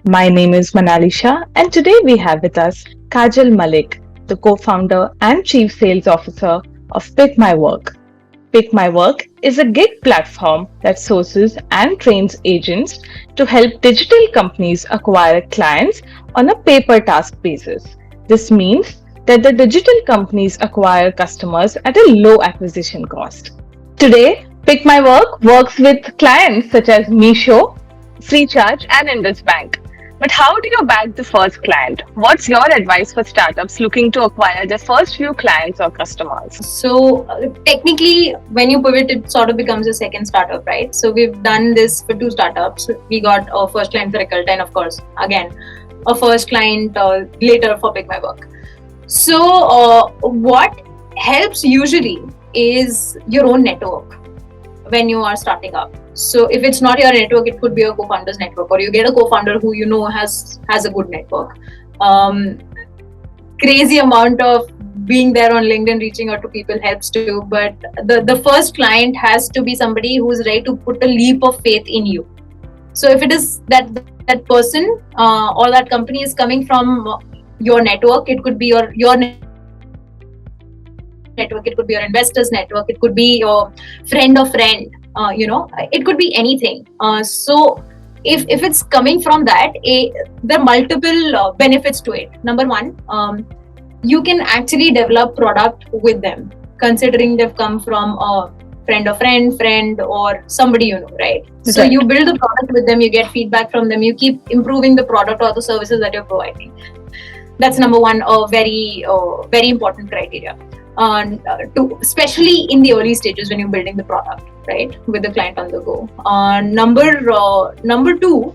My name is Manalisha, and today we have with us Kajal Malik, the co-founder and chief sales officer of PickMyWork. PickMyWork is a gig platform that sources and trains agents to help digital companies acquire clients on a pay-per-task basis. This means that the digital companies acquire customers at a low acquisition cost. Today, PickMyWork works with clients such as Meesho, Freecharge, and Indus Bank. But how do you bag the first client? What's your advice for startups looking to acquire their first few clients or customers? So technically, when you pivot, it sort of becomes a second startup, right? So we've done this for two startups. We got our first client for Recult, and of course, again, a first client later for PickMyWork. So what helps usually is your own network when you are starting up. So if it's not your network, it could be a co-founder's network, or you get a co-founder who you know has a good network. Crazy amount of being there on LinkedIn, reaching out to people helps too. But the first client has to be somebody who's ready to put a leap of faith in you. So if it is that person or that company is coming from your network, it could be your network, it could be your investors network, it could be your friend of friend, it could be anything. So if it's coming from that, there are multiple benefits to it. Number one, you can actually develop product with them, considering they've come from a friend of friend or somebody right? So you build the product with them, you get feedback from them, you keep improving the product or the services that you're providing. That's number one, a very important criteria. Especially in the early stages when you're building the product, right, with the client on the go. Number two,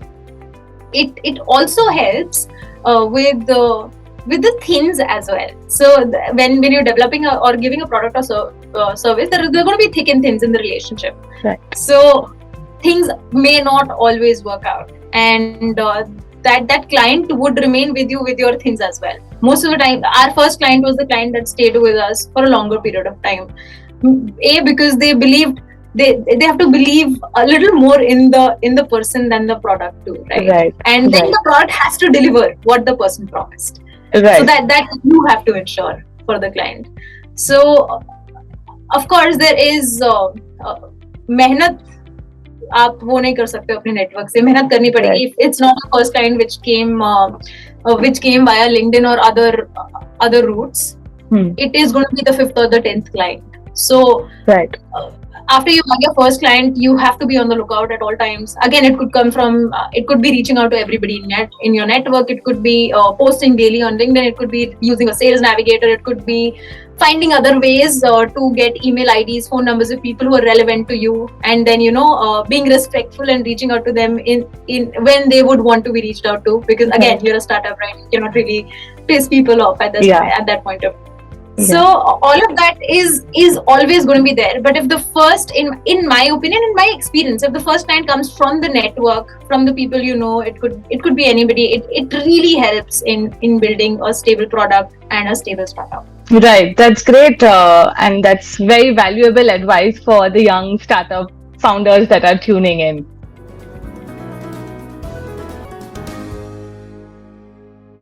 it also helps with the things as well. So when you're developing or giving a product or service, there are going to be thick and thins in the relationship. Right. So things may not always work out, and that client would remain with you with your things as well. Most of the time, our first client was the client that stayed with us for a longer period of time. Because they believed they have to believe a little more in the person than the product too, right? And then the product has to deliver what the person promised. Right. So that you have to ensure for the client. So of course there is मेहनत आप वो नहीं कर सकते अपने network से, मेहनत करनी पड़ेगी. It's not the first client which came via LinkedIn or other routes. It is going to be the 5th or the 10th client. So after you have your first client, you have to be on the lookout at all times. Again, it could be reaching out to everybody in your network. It could be posting daily on LinkedIn. It could be using a sales navigator. It could be finding other ways to get email IDs, phone numbers of people who are relevant to you, and then being respectful and reaching out to them in when they would want to be reached out to. Because again, you're a startup, right? You cannot really piss people off at that point of. So all of that is always going to be there. But if the first, in my opinion, in my experience, if the first client comes from the network, from the people it could be anybody. It really helps in building a stable product and a stable startup. Right, that's great, and that's very valuable advice for the young startup founders that are tuning in.